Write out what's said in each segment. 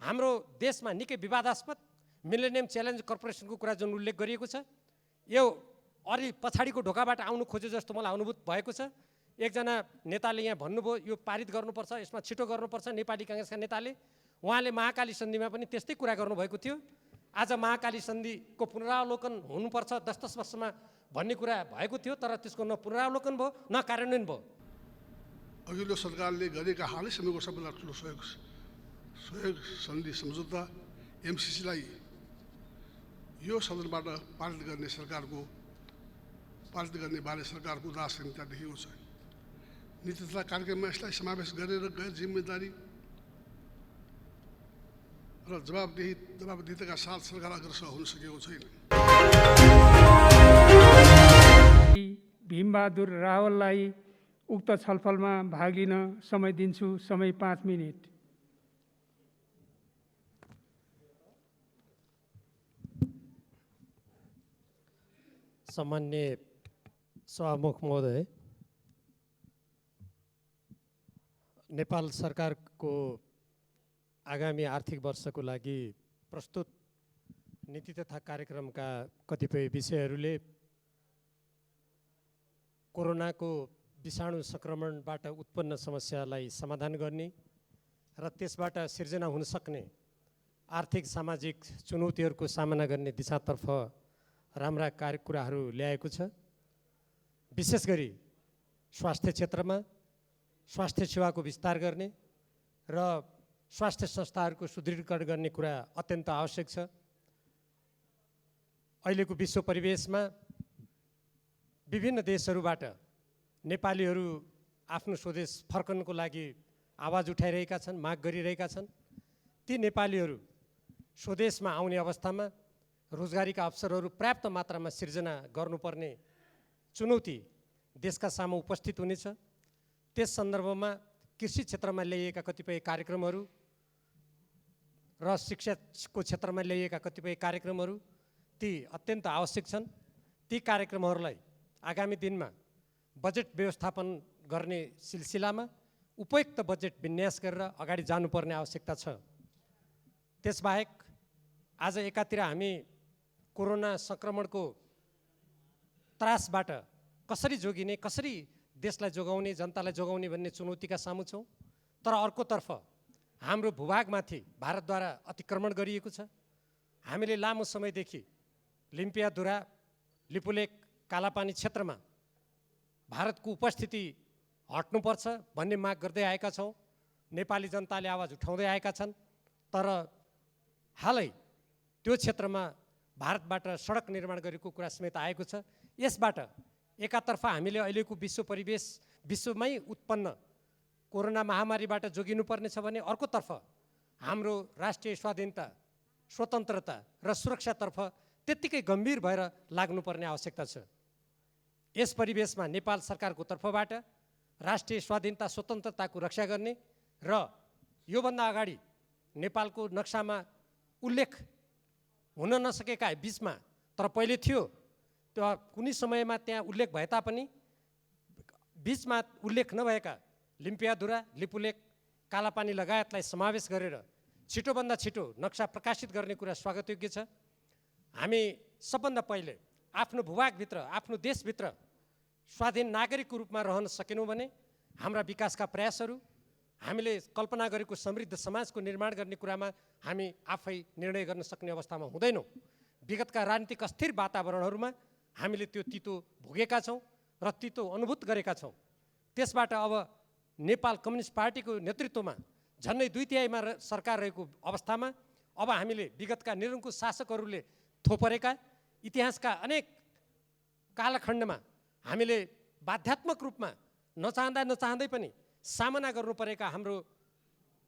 हाम्रो देशमा निकै विवादास्पद मिलेनियम च्यालेन्ज कर्पोरेसनको कुरा जुन उल्लेख गरिएको छ, यो अलि पछाडिको ढोकाबाट आउनु खोजे जस्तो मलाई अनुभूत भएको छ। एकजना नेताले यहाँ भन्नुभयो यो पारित गर्नुपर्छ, यसमा छिटो गर्नुपर्छ, नेपाली काङ्ग्रेसका नेताले। उहाँले महाकाली सन्धिमा पनि त्यस्तै कुरा गर्नुभएको थियो। आज महाकाली सन्धिको पुनरावलोकन हुनुपर्छ 10-10 वर्षमा भन्ने कुरा भएको थियो, तर त्यसको न पुनरावलोकन भयो न कार्यान्वयन भयो। अघिल्लो सरकारले गरेका हालैसम्मको सबभन्दा ठुलो सहयोग सन्धि सम्झौता एमसिसीलाई यो सदनबाट पारित गर्ने बारे सरकारको उदासीनता देखिएको छ। नीति तथा कार्यक्रममा यसलाई समावेश गरेर गैर जिम्मेदारी र जवाबदेहिताका साथ सरकार अग्रसर हुन सकेको छैन। भीमबहादुर रावललाई उक्त छलफलमा भाग लिन समय दिन्छु। समय 5 मिनेट। सामान्य सभामुख महोदय, नेपाल सरकारको आगामी आर्थिक वर्षको लागि प्रस्तुत नीति तथा कार्यक्रमका कतिपय विषयहरूले कोरोनाको विषाणु सङ्क्रमणबाट उत्पन्न समस्यालाई समाधान गर्ने र त्यसबाट सिर्जना हुन सक्ने आर्थिक सामाजिक चुनौतीहरूको सामना गर्ने दिशातर्फ राम्रा कुराहरू ल्याएको छ। विशेष गरी स्वास्थ्य क्षेत्रमा स्वास्थ्य सेवाको विस्तार गर्ने र स्वास्थ्य संस्थाहरूको सुदृढीकरण गर्ने कुरा अत्यन्त आवश्यक छ। अहिलेको विश्व परिवेशमा विभिन्न देशहरूबाट नेपालीहरू आफ्नो स्वदेश फर्कनको लागि आवाज उठाइरहेका छन्, माग गरिरहेका छन्। ती नेपालीहरू स्वदेशमा आउने अवस्थामा रोजगारीका अवसरहरू पर्याप्त मात्रामा सिर्जना गर्नुपर्ने चुनौती देशका सामु उपस्थित हुनेछ। त्यस सन्दर्भमा कृषि क्षेत्रमा ल्याइएका कतिपय कार्यक्रमहरू र शिक्षाको क्षेत्रमा ल्याइएका कतिपय कार्यक्रमहरू ती अत्यन्त आवश्यक छन्। ती कार्यक्रमहरूलाई आगामी दिनमा बजेट व्यवस्थापन गर्ने सिलसिलामा उपयुक्त बजेट विन्यास गरेर अगाडि जानुपर्ने आवश्यकता छ। त्यसबाहेक आज एकातिर हामी कोरोना सङ्क्रमणको त्रासबाट कसरी जोगिने, कसरी देशलाई जोगाउने, जनतालाई जोगाउने भन्ने चुनौतीका सामु छौँ। तर अर्कोतर्फ हाम्रो भूभागमाथि भारतद्वारा अतिक्रमण गरिएको छ। हामीले लामो समयदेखि लिम्पियाधुरा, लिपुलेक, कालापानी क्षेत्रमा भारतको उपस्थिति हट्नुपर्छ भन्ने माग गर्दै आएका छौँ। नेपाली जनताले आवाज उठाउँदै आएका छन्। तर हालै त्यो क्षेत्रमा भारतबाट सडक निर्माण गरेको कुरा समेत आएको छ। यसबाट एकातर्फ हामीले अहिलेको विश्व परिवेश, विश्वमै उत्पन्न कोरोना महामारीबाट जोगिनुपर्ने छ भने अर्कोतर्फ हाम्रो राष्ट्रिय स्वाधीनता, स्वतन्त्रता र सुरक्षातर्फ त्यत्तिकै गम्भीर भएर लाग्नुपर्ने आवश्यकता छ। यस परिवेशमा नेपाल सरकारको तर्फबाट राष्ट्रिय स्वाधीनता, स्वतन्त्रताको रक्षा गर्ने र योभन्दा अगाडि नेपालको नक्सामा उल्लेख हुन नसकेका बिचमा तर पहिले थियो, त्यो कुनै समयमा त्यहाँ उल्लेख भए तापनि बिचमा उल्लेख नभएका लिम्पियाधुरा, लिपुलेक, कालापानी लगायतलाई समावेश गरेर छिटोभन्दा छिटो नक्सा प्रकाशित गर्ने कुरा स्वागतयोग्य छ। हामी सबभन्दा पहिले आफ्नो भूभागभित्र, आफ्नो देशभित्र स्वाधीन नागरिकको रूपमा रहन सकेनौँ भने हाम्रा विकासका प्रयासहरू, हामीले कल्पना गरेको समृद्ध समाजको निर्माण गर्ने कुरामा हामी आफै निर्णय गर्न सक्ने अवस्थामा हुँदैनौँ। विगतका राजनीतिक अस्थिर वातावरणहरूमा हामीले त्यो तितो भोगेका छौँ र तितो अनुभूत गरेका छौँ। त्यसबाट अब नेपाल कम्युनिस्ट पार्टीको नेतृत्वमा झन्डै 2/3 सरकार रहेको अवस्थामा अब हामीले विगतका निरङ्कुश शासकहरूले थोपरेका इतिहासका अनेक कालखण्डमा हामीले बाध्यात्मक रूपमा नचाहँदै पनि सामना गर्नु परेका हाम्रो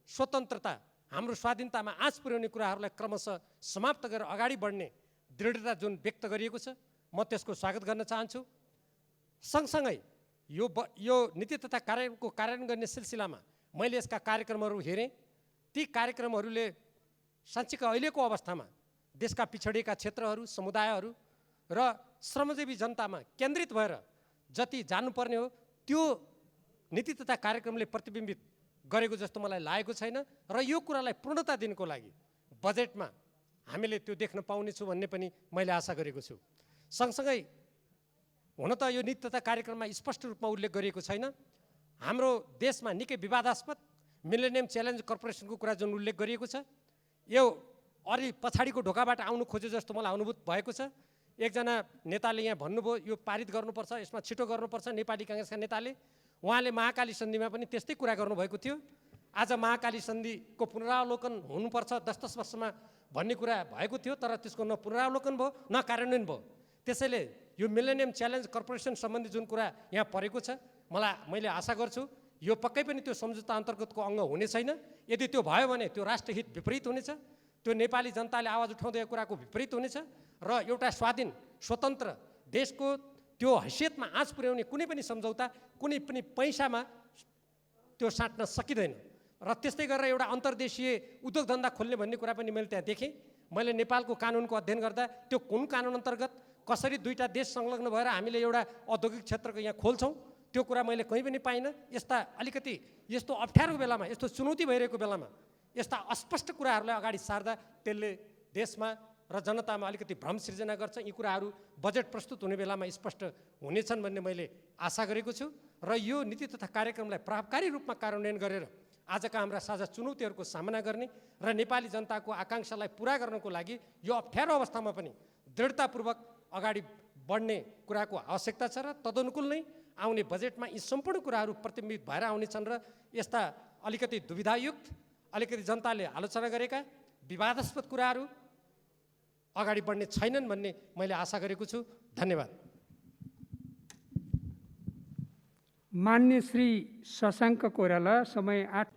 स्वतन्त्रता, हाम्रो स्वाधीनतामा आँच पुर्याउने कुराहरूलाई क्रमशः समाप्त गरेर अगाडि बढ्ने दृढता जुन व्यक्त गरिएको छ, म त्यसको स्वागत गर्न चाहन्छु। सँगसँगै यो नीति तथा कार्यक्रमको कार्यान्वयन गर्ने सिलसिलामा मैले यसका कार्यक्रमहरू हेरेँ। ती कार्यक्रमहरूले साँच्चीकै अहिलेको अवस्थामा देशका पिछडिएका क्षेत्रहरू, समुदायहरू र श्रमजीवी जनतामा केन्द्रित भएर जति जानुपर्ने हो त्यो नीति तथा कार्यक्रमले प्रतिबिम्बित गरेको जस्तो मलाई लागेको छैन र यो कुरालाई पूर्णता दिनको लागि बजेटमा हामीले त्यो देख्न पाउनेछौँ भन्ने पनि मैले आशा गरेको छु। सँगसँगै हुन त यो नीति तथा कार्यक्रममा स्पष्ट रूपमा उल्लेख गरिएको छैन। हाम्रो देशमा निकै विवादास्पद मिलेनियम च्यालेन्ज कर्पोरेसनको कुरा जुन उल्लेख गरिएको छ, यो अलि पछाडिको ढोकाबाट आउनु खोजे जस्तो मलाई अनुभूत भएको छ। एकजना नेताले यहाँ भन्नुभयो यो पारित गर्नुपर्छ, यसमा छिटो गर्नुपर्छ। नेपाली काङ्ग्रेसका नेताले उहाँले महाकाली सन्धिमा पनि त्यस्तै कुरा गर्नुभएको थियो। आज महाकाली सन्धिको पुनरावलोकन हुनुपर्छ 10-10 वर्षमा भन्ने कुरा भएको थियो, तर त्यसको न पुनरावलोकन भयो न कार्यान्वयन भयो। त्यसैले यो मिलेनियम च्यालेन्ज कर्पोरेसन सम्बन्धी जुन कुरा यहाँ परेको छ, मैले आशा गर्छु यो पक्कै पनि त्यो सम्झौता अन्तर्गतको अङ्ग हुने छैन। यदि त्यो भयो भने त्यो राष्ट्रहित विपरीत हुनेछ, त्यो नेपाली जनताले आवाज उठाउँदै कुराको विपरीत हुनेछ र एउटा स्वाधीन स्वतन्त्र देशको त्यो हैसियतमा आँच पुर्याउने कुनै पनि सम्झौता कुनै पनि पैसामा त्यो साट्न सकिँदैन। र त्यस्तै गरेर एउटा अन्तर्देशीय उद्योग धन्दा खोल्ने भन्ने कुरा पनि मैले त्यहाँ देखेँ। मैले नेपालको कानुनको अध्ययन गर्दा त्यो कुन कानुन अन्तर्गत कसरी दुईटा देश संलग्न भएर हामीले एउटा औद्योगिक क्षेत्रको यहाँ खोल्छौँ त्यो कुरा मैले कहीँ पनि पाइनँ। यस्ता अलिकति यस्तो अप्ठ्यारो बेलामा, यस्तो चुनौती भइरहेको बेलामा यस्ता अस्पष्ट कुराहरूलाई अगाडि सार्दा त्यसले देशमा र जनतामा अलिकति भ्रम सिर्जना गर्छ। यी कुराहरू बजेट प्रस्तुत हुने बेलामा स्पष्ट हुनेछन् भन्ने मैले आशा गरेको छु र यो नीति तथा कार्यक्रमलाई प्रभावकारी रूपमा कार्यान्वयन गरेर आजका हाम्रा साझा चुनौतीहरूको सामना गर्ने र नेपाली जनताको आकाङ्क्षालाई पुरा गर्नको लागि यो अप्ठ्यारो अवस्थामा पनि दृढतापूर्वक अगाडि बढ्ने कुराको आवश्यकता छ र तदनुकूल नै आउने बजेटमा यी सम्पूर्ण कुराहरू प्रतिबिम्बित भएर आउनेछन् र यस्ता अलिकति दुविधायुक्त, अलिकति जनताले आलोचना गरेका विवादास्पद कुराहरू अगाडि बढ्ने छैनन् भन्ने मैले आशा गरेको छु। धन्यवाद। मान्य श्री शशाङ्क कोइराला, समय 8।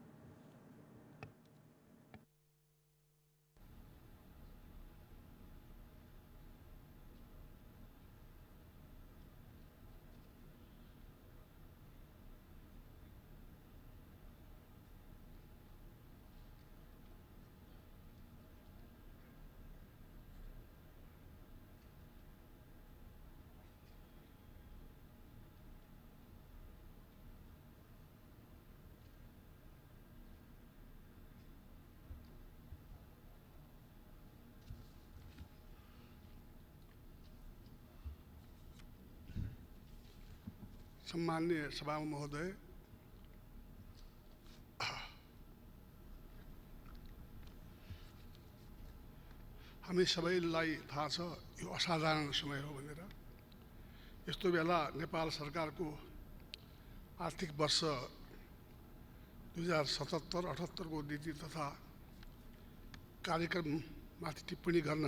सम्माननीय सभा महोदय, हामी सबैलाई थाहा छ यो असाधारण समय हो भनेर। यस्तो बेला नेपाल सरकारको आर्थिक वर्ष 2077-78 को नीति तथा कार्यक्रममाथि टिप्पणी गर्न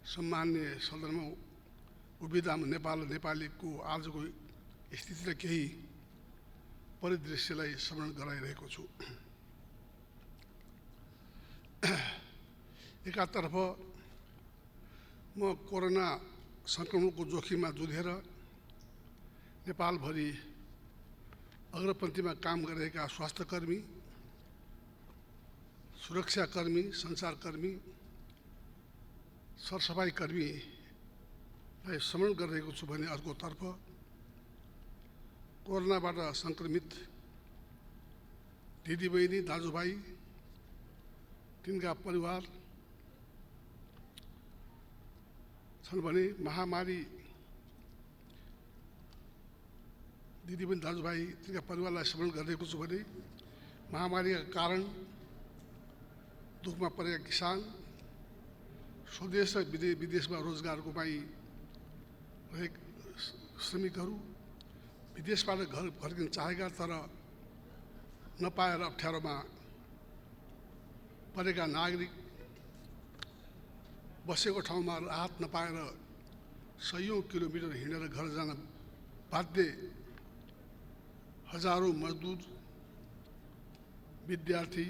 सम्माननीय सदनमा उभिँदा नेपाल र नेपालीको आजको स्थिति र केही परिदृश्यलाई स्मरण गराइरहेको छु। एकातर्फ म कोरोना सङ्क्रमणको जोखिममा जुझेर नेपालभरि अग्रपन्थीमा काम गरिरहेका स्वास्थ्यकर्मी, सुरक्षाकर्मी, सञ्चारकर्मी, सरसफाइ कर्मीलाई स्मरण गरिरहेको छु भने अर्कोतर्फ कोरोनाबाट सङ्क्रमित दिदीबहिनी, दाजुभाइ, तिनका परिवार छन् भने महामारी दिदीबहिनी, दाजुभाइ, तिनका परिवारलाई स्मरण गरिरहेको छु भने महामारीका कारण दुःखमा परेका किसान, स्वदेश र विदेशमा रोजगार गुमाइरहेका श्रमिकहरू, विदेशबाट घर फर्किन चाहेका तर नपाएर अप्ठ्यारोमा परेका नागरिक, बसेको ठाउँमा राहत नपाएर सयौं किलोमिटर हिँडेर घर जान बाध्य हजारौं मजदुर, विद्यार्थी,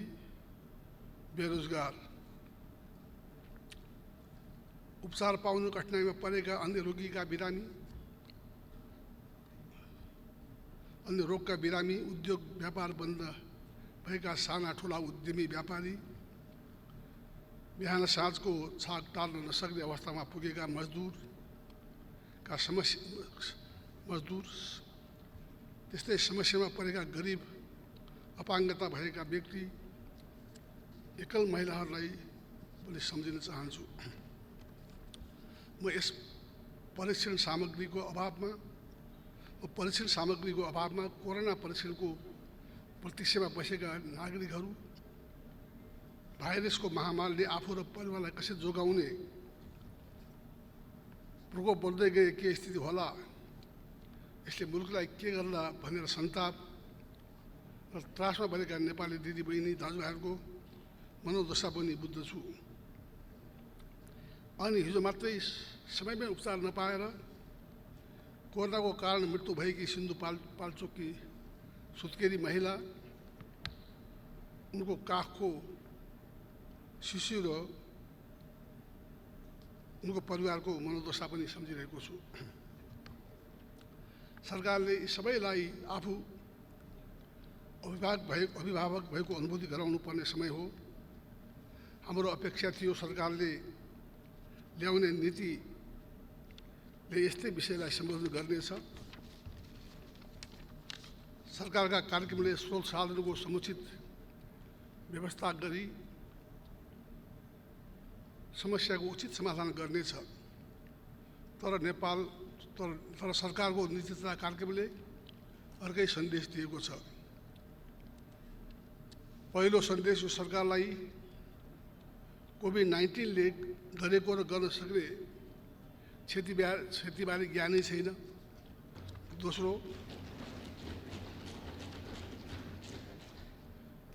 बेरोजगार, उपचार पाउन कठिनाइमा परेका अन्य रोगीका बिरामी, अन्य रोगका बिरामी, उद्योग व्यापार बन्द भएका साना ठुला उद्यमी व्यापारी, बिहान साँझको छाक टाल्न नसक्ने अवस्थामा पुगेका मजदुरका मजदुर, त्यस्तै समस्यामा परेका गरिब अपाङ्गता भएका व्यक्ति, एकल महिलाहरूलाई पनि सम्झिन चाहन्छु। म यस परीक्षण सामग्रीको अभावमा कोरोना परीक्षणको प्रतीक्षामा बसेका नागरिकहरू, भाइरसको महामारीले आफू र परिवारलाई कसरी जोगाउने, प्रकोप बढ्दै गए के स्थिति होला, यसले मुलुकलाई के गर्ला भनेर सन्ताप र त्रासमा परेका नेपाली दिदीबहिनी दाजुभाइहरूको मनोदशा पनि बुझ्दछु। अनि हिजो मात्रै समयमै उपचार नपाएर कोरोनाको कारण मृत्यु भएकी सिन्धुपाल्चोककी सुत्केरी महिला, उनको काखको शिशु र उनको परिवारको मनोदशा पनि सम्झिरहेको छु। सरकारले यी सबैलाई आफू अभिभावक भएको अनुभूति गराउनु पर्ने समय हो। हाम्रो अपेक्षा थियो सरकारले ल्याउने नीतिले यस्तै विषयलाई सम्बोधन गर्नेछ। सरकारका कार्यक्रमले स्रोत साधनको समुचित व्यवस्था गरी समस्याको उचित समाधान गर्नेछ। तर सरकारको नीति तथा कार्यक्रमले अर्कै सन्देश दिएको छ। पहिलो सन्देश यो सरकारलाई कोभिड-19ले गरेको र गर्न सक्ने क्षतिबारे ज्ञानै छैन। दोस्रो,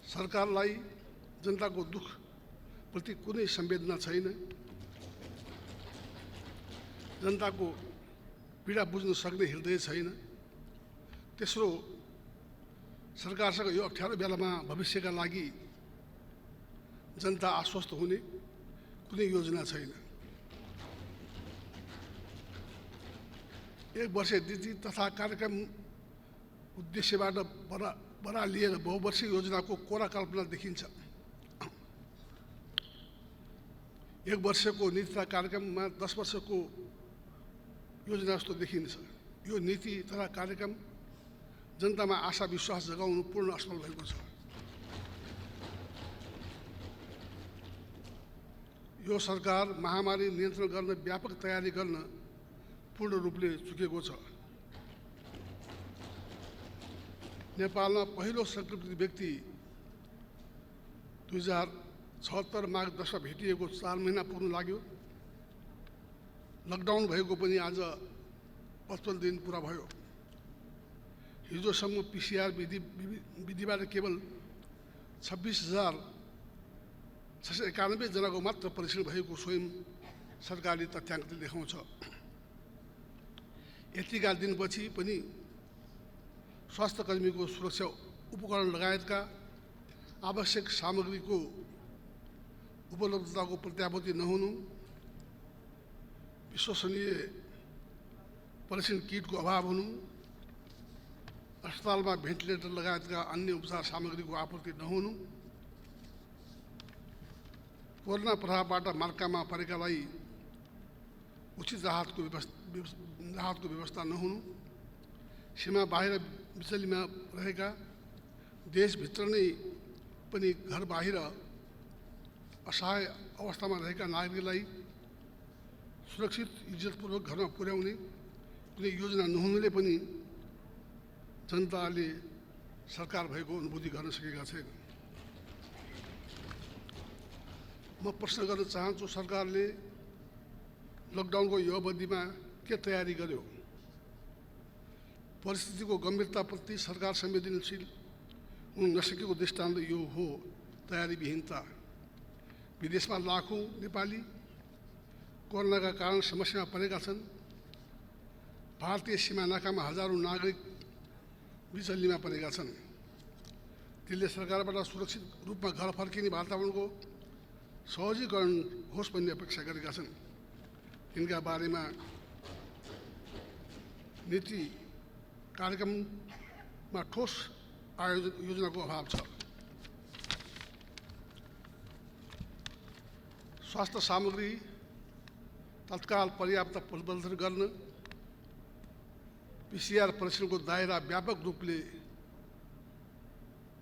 सरकारलाई जनताको दुःख प्रति कुनै संवेदना छैन। जनताको पीडा बुझ्न सक्ने हृदय छैन। तेस्रो, सरकारसँग यो अप्ठ्यारो बेलामा भविष्यका लागि जनता आश्वस्त हुने कुनै योजना छैन। एक वर्ष नीति तथा कार्यक्रम उद्देश्यबाट बडा लिएर बहुवर्षीय योजनाको कोरा कल्पना देखिन्छ। एक वर्षको नीति तथा कार्यक्रममा 10 वर्षको योजना जस्तो देखिन्छ। यो नीति तथा कार्यक्रम जनतामा आशा विश्वास जगाउनु पूर्ण असफल भएको छ। यो सरकार महामारी नियन्त्रण गर्न व्यापक तयारी गर्न पूर्ण रूपले चुकेको छ। नेपालमा पहिलो सङ्क्रमित व्यक्ति 2076 माघ 10 भेटिएको 4 महिना पुग्न लाग्यो। लकडाउन भएको पनि आज 55 दिन पुरा भयो। हिजोसम्म PCR विधिबाट केवल 26,691 जनाको मात्र परीक्षण भएको स्वयं सरकारले तथ्याङ्कले देखाउँछ। यतिका दिनपछि पनि स्वास्थ्यकर्मीको सुरक्षा उपकरण लगायतका आवश्यक सामग्रीको उपलब्धताको प्रत्याभूति नहुनु, विश्वसनीय परीक्षण किटको अभाव हुनु, अस्पतालमा भेन्टिलेटर लगायतका अन्य उपचार सामग्रीको आपूर्ति नहुनु, कोरोना प्रभावबाट मार्कामा परेकालाई उचित राहतको व्यवस्था नहुनु, सीमा बाहिर बिचलीमा रहेका, देशभित्र नै पनि घर बाहिर असहाय अवस्थामा रहेका नागरिकलाई सुरक्षित इज्जतपूर्वक घरमा पुर्याउने कुनै योजना नहुनुले पनि जनताले सरकार भएको अनुभूति गर्न सकेका छैन। म प्रश्न गर्न चाहन्छु, सरकारले लकडाउनको यो अवधिमा के तयारी गर्यो? परिस्थितिको गम्भीरताप्रति सरकार संवेदनशील हुन नसकेको दृष्टान्त यो हो तयारीविहीनता। विदेशमा लाखौँ नेपाली कोरोनाका कारण समस्यामा परेका छन्। भारतीय सीमा नाकामा हजारौँ नागरिक बिचल्लीमा परेका छन्। तिनले सरकारबाट सुरक्षित रूपमा घर फर्किने वातावरणको सहजीकरण होस् भन्ने अपेक्षा गरेका छन्। तिनका बारेमा नीति कार्यक्रममा ठोस योजनाको अभाव छ। स्वास्थ्य सामग्री तत्काल पर्याप्त प्रबन्धन गर्न, PCR परीक्षणको दायरा व्यापक रूपले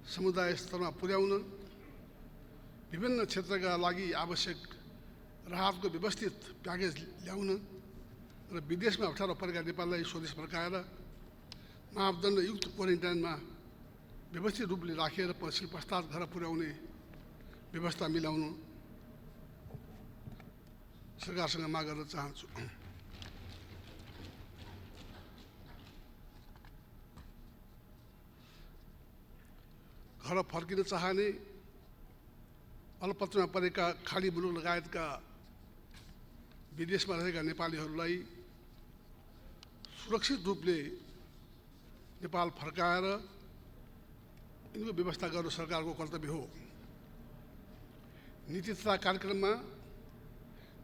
समुदाय स्तरमा पुर्याउन, विभिन्न क्षेत्रका लागि आवश्यक राहतको व्यवस्थित प्याकेज ल्याउन र विदेशमा अप्ठ्यारो परेका नेपाललाई स्वदेश फर्काएर मापदण्डयुक्त क्वारेन्टाइनमा व्यवस्थित रूपले राखेर पछि पश्चात घर पुर्याउने व्यवस्था मिलाउनु सरकारसँग माग गर्न चाहन्छु। घर फर्किन चाहने अलपत्रमा परेका खाडी मुलुक लगायतका विदेशमा रहेका नेपालीहरूलाई सुरक्षित रूपले नेपाल फर्काएर यिनको व्यवस्था गर्नु सरकारको कर्तव्य हो। नीति तथा कार्यक्रममा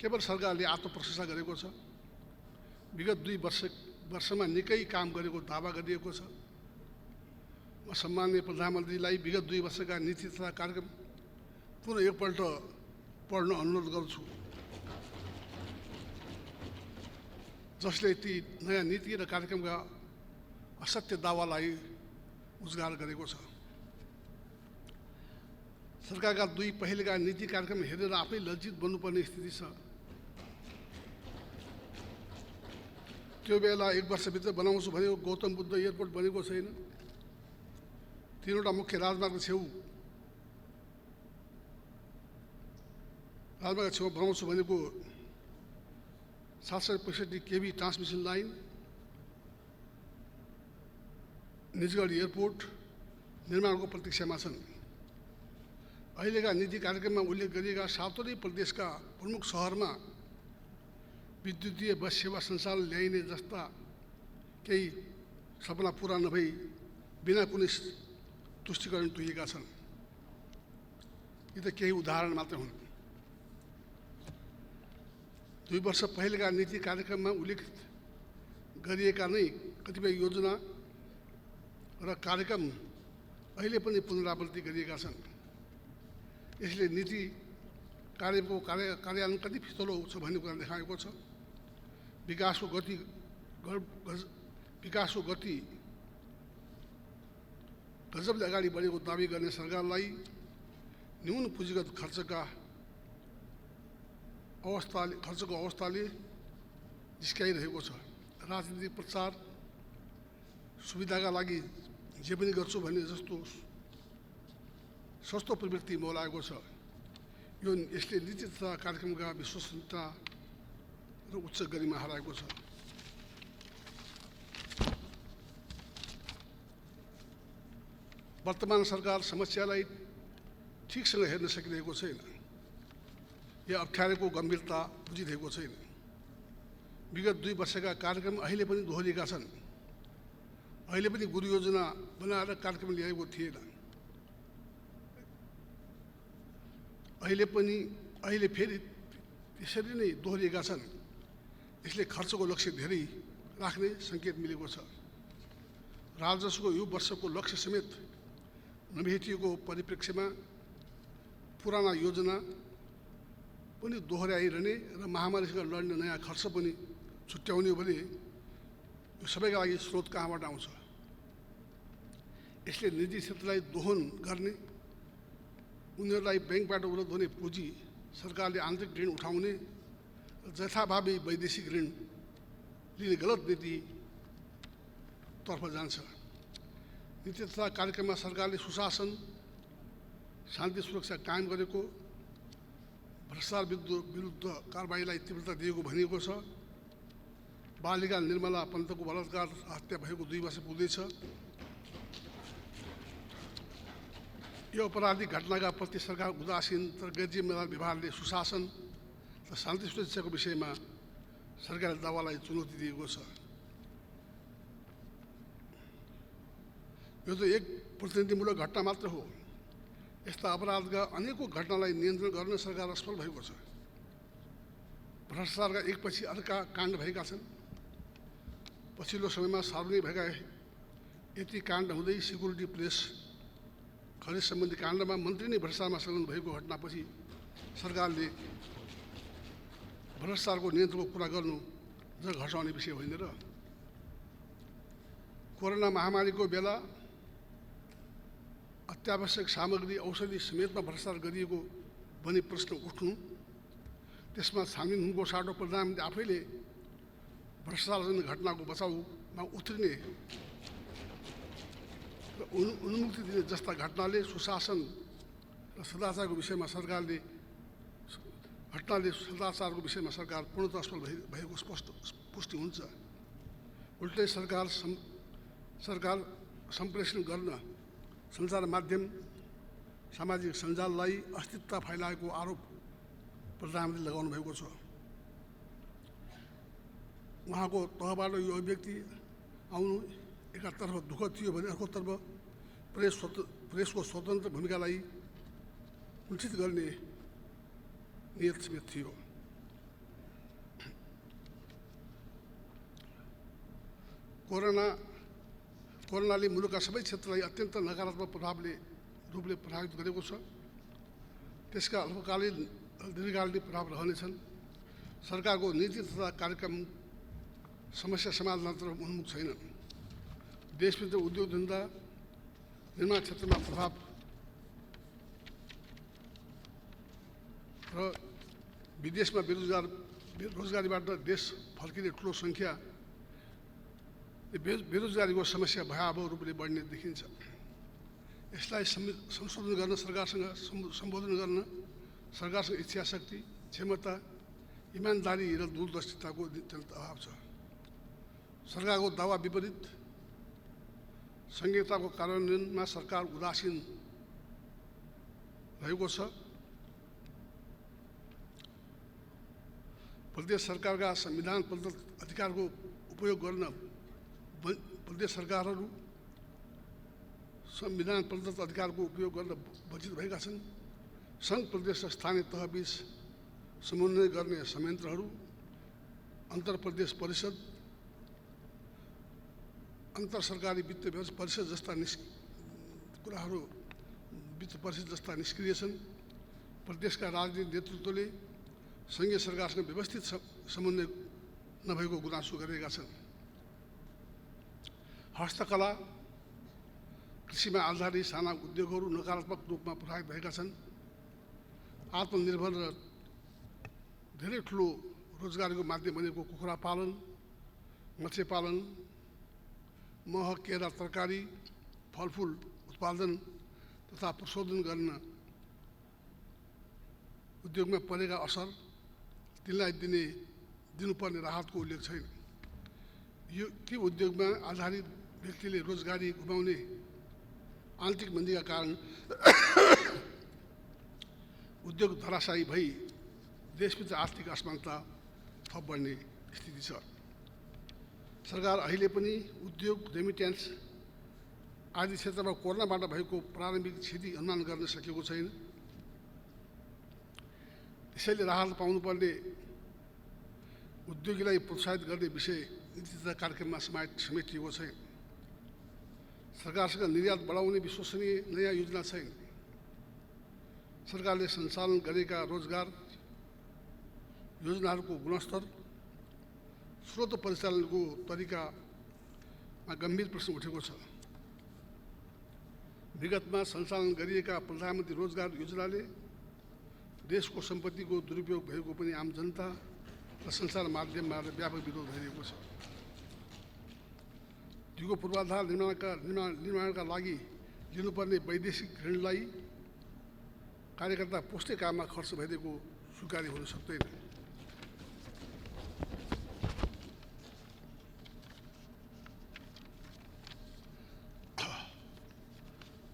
केवल सरकारले आत्मप्रशंसा गरेको छ। विगत 2 वर्षमा निकै काम गरेको दावा गरिएको छ। म सम्माननीय प्रधानमन्त्रीलाई विगत 2 वर्षका नीति तथा कार्यक्रम पुनः एकपल्ट पढ्न अनुरोध गर्छु, जसले ती नयाँ नीति र कार्यक्रमका असत्य दावालाई उजागर गरेको छ। सरकारका 2 पहिलेका नीति कार्यक्रम हेरेर आफै लज्जित बन्नुपर्ने स्थिति छ। त्यो बेला 1 वर्षभित्र बनाउँछु भनेको गौतम बुद्ध एयरपोर्ट बनेको छैन। 3वटा मुख्य राजमार्ग छेउ बनाउँछु भनेको 765 KB transmission line, Nijgadh airport निर्माणको प्रतीक्षामा छन्। अहिलेका नीति कार्यक्रममा उल्लेख गरिएका 7वटै प्रदेशका प्रमुख सहरमा विद्युतीय बस सेवा सञ्चालन ल्याइने जस्ता केही सपना पुरा नभई बिना कुनै तुष्टिकरण तुहिएका छन्। यी त केही उदाहरण मात्र हुन्। 2 वर्ष पहिलेका नीति कार्यक्रममा उल्लेखित गरिएका नै कतिपय योजना र कार्यक्रम अहिले पनि पुनरावृत्ति गरिएका छन्। यसले नीति कार्यको कार्यान्वयन कति फितलो छ भन्ने कुरा देखाएको छ। विकासको गति गजबले अगाडि बढेको दाबी गर्ने सरकारलाई न्यून पुँजीगत खर्चको अवस्थाले जिस्काइरहेको छ। राजनीतिक प्रचार सुविधाका लागि जे पनि गर्छु भन्ने जस्तो सस्तो प्रवृत्ति मौलाएको छ। यसले नीति तथा कार्यक्रमका विश्वसनीयता र उच्च गरिमा हराएको छ। वर्तमान सरकार समस्यालाई ठिकसँग हेर्न सकिरहेको छैन या अप्ठ्यारोको गम्भीरता बुझिरहेको छैन। विगत 2 वर्षका कार्यक्रम अहिले पनि दोहोरिएका छन्। अहिले पनि गुरु योजना बनाएर कार्यक्रम ल्याएको थिएन। अहिले फेरि त्यसरी नै दोहोरिएका छन्। यसले खर्चको लक्ष्य धेरै राख्ने सङ्केत मिलेको छ। राजस्वको यो वर्षको लक्ष्य समेत नभेटिएको परिप्रेक्ष्यमा पुराना योजना पनि दोहोऱ्याइरहने र महामारीसँग लड्ने नयाँ खर्च पनि छुट्याउने हो भने यो सबैका लागि स्रोत कहाँबाट आउँछ? यसले निजी क्षेत्रलाई दोहन गर्ने, उनीहरूलाई ब्याङ्कबाट उपलब्ध हुने पुँजी सरकारले आन्तरिक ऋण उठाउने र जथाभावी वैदेशिक ऋण लिने गलत नीतितर्फ जान्छ। नीति तथा कार्यक्रममा सरकारले सुशासन, शान्ति सुरक्षा कायम गरेको, भ्रष्टाचार विरुद्ध कारबाहीलाई तीव्रता दिएको भनिएको छ। बालिका निर्मला पन्तको बलात्कार हत्या भएको 2 वर्ष पुग्दैछ। यो अपराधिक घटनाका प्रति सरकार उदासीन तर गैरजिम्मेदार व्यवहारले सुशासन र शान्ति सुरक्षाको विषयमा सरकारले दावालाई चुनौती दिएको छ। यो त एक प्रतिनिधिमूलक घटना मात्र हो। यस्ता अपराधका अनेकौं घटनालाई नियन्त्रण गर्न सरकार असफल भएको छ। भ्रष्टाचारका एकपछि अर्का काण्ड भएका छन्। पछिल्लो समयमा सार्वजनिक भएका यति काण्ड हुँदै सिक्युरिटी प्रेस खरिद सम्बन्धी काण्डमा मन्त्री नै भ्रष्टाचारमा संलग्न भएको घटनापछि सरकारले भ्रष्टाचारको नियन्त्रणको कुरा गर्नु ज घटाउने विषय होइन र? कोरोना महामारीको बेला अत्यावश्यक सामग्री औषधि समेतमा भ्रष्टाचार गरिएको भन्ने प्रश्न उठ्नु, त्यसमा छानबिन हुनुको साटो प्रधानमन्त्री आफैले भ्रष्टाचारजन्य घटनाको बचाउमा उत्रिने र उन्मुक्ति दिने जस्ता घटनाले सुशासन र सदाचारको विषयमा सरकार पूर्णतः असफल भएको पुष्टि हुन्छ। उल्टै सरकार सम्प्रेषण गर्न सञ्चार माध्यम सामाजिक सञ्जाललाई अस्तित्व फैलाएको आरोप प्रधानमन्त्रीले लगाउनु भएको छ। उहाँको तहबाट यो अभिव्यक्ति आउनु एकातर्फ दुःखद थियो भने अर्कोतर्फ प्रेसको स्वतन्त्र भूमिकालाई कुण्ठित गर्ने नियत समेत थियो। कोरोनाले मुलुकका सबै क्षेत्रलाई अत्यन्त नकारात्मक रूपले प्रभावित गरेको छ। त्यसका अल्पकालीन र दीर्घकालीन प्रभाव रहनेछन्। सरकारको नीति तथा कार्यक्रम समस्या समाधानतर्फ उन्मुख छैन। देशभित्र उद्योग धन्दा निर्माण क्षेत्रमा प्रभाव र विदेशमा बेरोजगारीबाट देश फर्किने ठुलो सङ्ख्या बेरोजगारीको समस्या भयावह रूपले बढ्ने देखिन्छ। यसलाई संशोधन गर्न सरकारसँग इच्छाशक्ति, क्षमता, इमान्दारी र दूरदर्शिताको अभाव छ। सरकारको दावा विपरीत संहिताको कार्यान्वयनमा सरकार उदासीन रहेको छ। प्रदेश सरकारका संविधान प्रदत्त अधिकारको उपयोग गर्न प्रदेश सरकारहरू संविधान प्रदत्त अधिकारको उपयोग गर्न वञ्चित भएका छन्। सङ्घ प्रदेश र स्थानीय तहबीच समन्वय गर्ने संयन्त्रहरू, अन्तर प्रदेश परिषद, अन्तर सरकारी वित्त परिषद जस्ता निष्क्रिय छन्। प्रदेशका राजनीतिक नेतृत्वले सङ्घीय सरकारसँग व्यवस्थित समन्वय नभएको गुनासो गरेका छन्। हस्तकला, कृषिमा आधारित साना उद्योगहरू नकारात्मक रूपमा प्रभावित भएका छन्। आत्मनिर्भर र धेरै ठुलो रोजगारीको माध्यम बनेको कुखुरा पालन, मत्स्य पालन, मह, केरा, तरकारी, फलफुल उत्पादन तथा प्रशोधन गर्न उद्योगमा परेका असर, तिनलाई दिनुपर्ने राहतको उल्लेख छैन। ती उद्योगमा आधारित व्यक्तिले रोजगारी गुमाउने आन्तरिक मन्दीका कारण उद्योग धराशायी भई देशभित्र आर्थिक असमानता थप बढ्ने स्थिति छ। सरकार अहिले पनि उद्योग, रेमिट्यान्स आदि क्षेत्रमा कोरोनाबाट भएको प्रारम्भिक क्षति अनुमान गर्न सकेको छैन। त्यसैले राहत पाउनुपर्ने उद्योगीलाई प्रोत्साहित गर्ने विषय नीति तथा कार्यक्रममा समेटिएको छैन। सरकारसँग निर्यात बढाउने विश्वसनीय नयाँ योजना छैन। सरकारले सञ्चालन गरेका रोजगार योजनाहरूको गुणस्तर, स्रोत परिचालनको तरिकामा गम्भीर प्रश्न उठेको छ। विगतमा सञ्चालन गरिएका प्रधानमन्त्री रोजगार योजनाले देशको सम्पत्तिको दुरुपयोग भएको पनि आम जनता र सञ्चार माध्यममा व्यापक विरोध भइरहेको छ। दिगो पूर्वाधार निर्माणका लागि लिनुपर्ने वैदेशिक ऋणलाई कार्यकर्ता पोस्टे काममा खर्च भइदिएको स्वीकार्य हुन सक्दैन।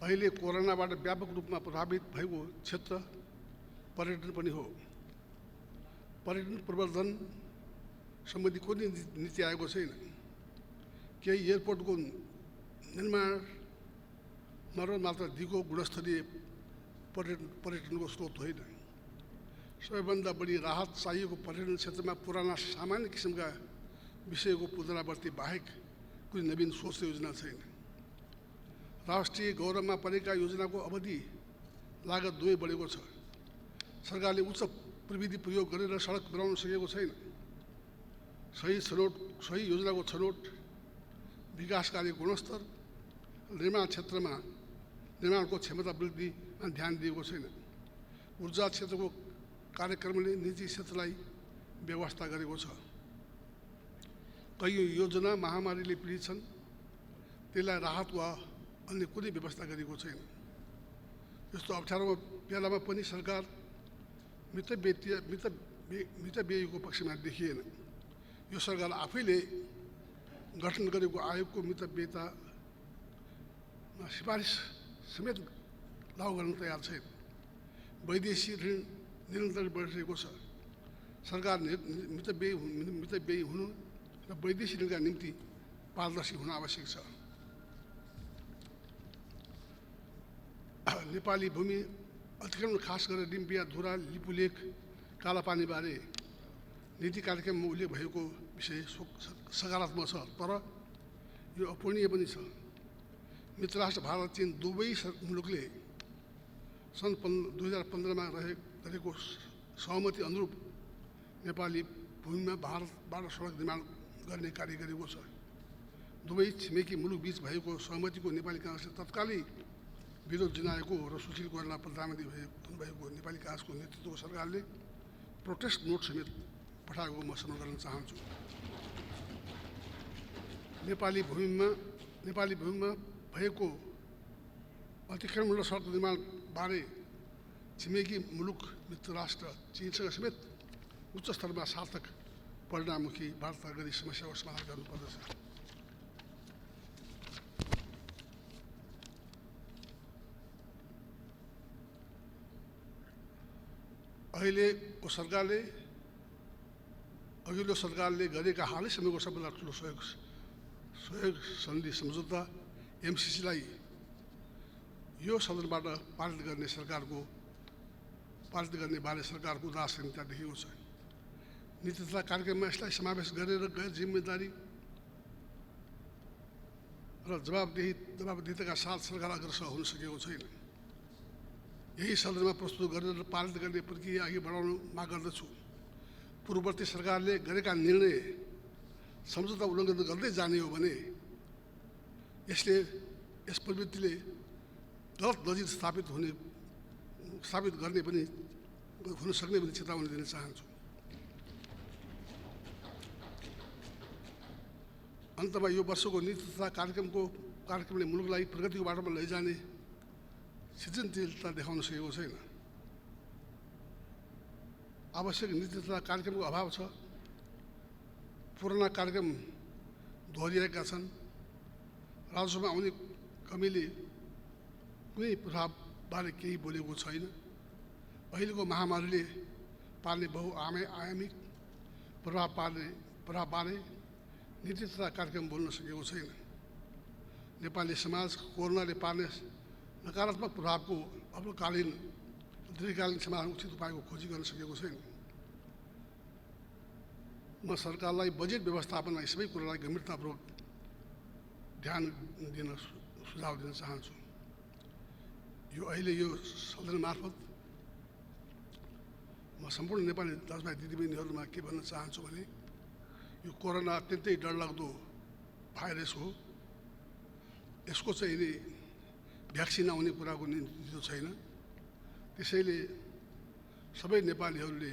अहिले कोरोनाबाट व्यापक रूपमा प्रभावित भएको क्षेत्र पर्यटन पनि हो। पर्यटन प्रवर्धन सम्बन्धी कुनै नीति आएको छैन। केही एयरपोर्टको निर्माण मर्मत मात्र दिगो गुणस्तरीय पर्यटनको स्रोत होइन। सबैभन्दा बढी राहत चाहिएको पर्यटन क्षेत्रमा पुराना सामान्य किसिमका विषयको पुनरावृत्ति बाहेक कुनै नवीन सोच योजना छैन। राष्ट्रिय गौरवमा परेका योजनाको अवधि लागत दुवै बढेको छ। सरकारले उच्च प्रविधि प्रयोग गरेर सडक बनाउन सकेको छैन। सही योजनाको छनौट, विकास कार्य गुणस्तर, निर्माण क्षेत्रमा निर्माणको क्षमता वृद्धिमा ध्यान दिएको छैन। ऊर्जा क्षेत्रको कार्यक्रमले निजी क्षेत्रलाई व्यवस्था गरेको छ। कैयौँ योजना महामारीले पीडित छन्, त्यसलाई राहत वा अन्य कुनै व्यवस्था गरेको छैन। यस्तो अप्ठ्यारो बेलामा पनि सरकार मितव्ययीको पक्षमा देखिएन। यो सरकार आफैले गठन गरेको आयोगको मितव्ययितामा सिफारिस समेत लागू गर्न तयार छैन। वैदेशिक ऋण निरन्तर बढिरहेको छ। सरकार मितव्ययी हुनु र वैदेशिक ऋणका निम्ति पारदर्शी हुन आवश्यक छ। नेपाली भूमि अतिक्रमण, खास गरेर डिम्पिया, धुरा, लिपुलेक, कालापानीबारे नीति कार्यक्रममा उल्लेख भएको विषय सकारात्मक छ, तर यो अपूर्णीय पनि छ। मित्रराष्ट्र भारत, चीन दुवै मुलुकले सन् 2015मा गरेको सहमति अनुरूप नेपाली भूमिमा भारतबाट सडक निर्माण गर्ने कार्य गरेको छ। दुवै छिमेकी मुलुक बीच भएको सहमतिको नेपाली काङ्ग्रेसले तत्कालै विरोध जनाएको र सुशील कोइराला प्रधानमन्त्री हुनुभएको नेपाली काङ्ग्रेसको नेतृत्वको सरकारले प्रोटेस्ट नोट समेत पठाएको म स्मरण गर्न चाहन्छु। नेपाली भूमिमा भएको अतिक्रमण र सडक निर्माण बारे छिमेकी मुलुक मित्र राष्ट्र चीनसँग समेत उच्च स्तरमा सार्थक परिणाममुखी वार्ता गरी समस्याको समाधान गर्नुपर्दछ। अघिल्लो सरकारले गरेका हालै समयको सबैभन्दा ठुलो सहयोग सन्धि सम्झौता एमसिसीलाई यो सदनबाट पारित गर्ने बारे सरकारको उदासीनता देखिएको छ। नीति तथा कार्यक्रममा यसलाई समावेश गरेर गैर जिम्मेदारी र जवाबदेहिताका साथ सरकार अग्रसर हुन सकेको छैन। यही सदनमा प्रस्तुत गरेर पारित गर्ने प्रक्रिया अघि बढाउन माग गर्दछु। पूर्ववर्ती सरकारले गरेका निर्णय सम्झौता उल्लङ्घन गर्दै जाने हो भने यस प्रवृत्तिले गलत नजिर स्थापित गर्ने पनि हुन सक्ने पनि चेतावनी दिन चाहन्छु। अन्तमा यो वर्षको नीति तथा कार्यक्रमले मुलुकलाई प्रगतिको बाटोमा लैजाने सृजनशीलता देखाउन सकेको छैन। आवश्यक नीति तथा कार्यक्रमको अभाव छ। पुराना कार्यक्रम दोहोरिएका छन्। राजस्वमा आउने कमीले कुनै प्रभावबारे केही बोलेको छैन। अहिलेको महामारीले पार्ने बहुआयामिक प्रभावबारे नीति तथा कार्यक्रम बोल्न सकेको छैन। नेपाली समाज कोरोनाले पार्ने नकारात्मक प्रभावको अल्पकालीन दीर्घकालीन समाधान उचित उपायको खोजी गर्न सकेको छैन। म सरकारलाई बजेट व्यवस्थापनमा सबै कुरालाई गम्भीरतापूर्वक ध्यान दिन सुझाव दिन चाहन्छु। अहिले यो सदन मार्फत म सम्पूर्ण नेपाली दाजुभाइ दिदीबहिनीहरूमा के भन्न चाहन्छु भने यो कोरोना अत्यन्तै डरलाग्दो भाइरस हो। यसको चाहिँ भ्याक्सिन आउने कुराको निश्चित छैन। त्यसैले सबै नेपालीहरूले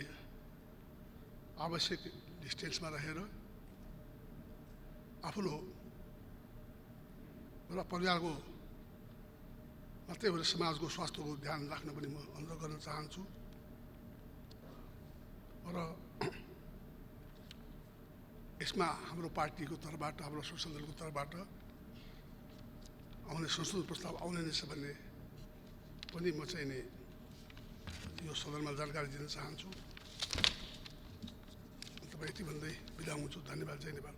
आवश्यक डिस्टेन्समा रहेर आफ्नो र परिवारको मात्रै होइन समाजको स्वास्थ्यको ध्यान राख्न पनि म अनुरोध गर्न चाहन्छु। र यसमा हाम्रो पार्टीको तर्फबाट, हाम्रो संसद दलको तर्फबाट आउने संशोधन प्रस्ताव आउने नै छ भन्ने पनि म चाहिँ नि यो सदनमा जानकारी दिन चाहन्छु। तपाईँ यति भन्दै बिदा हुन्छु। धन्यवाद। जय नेपाल।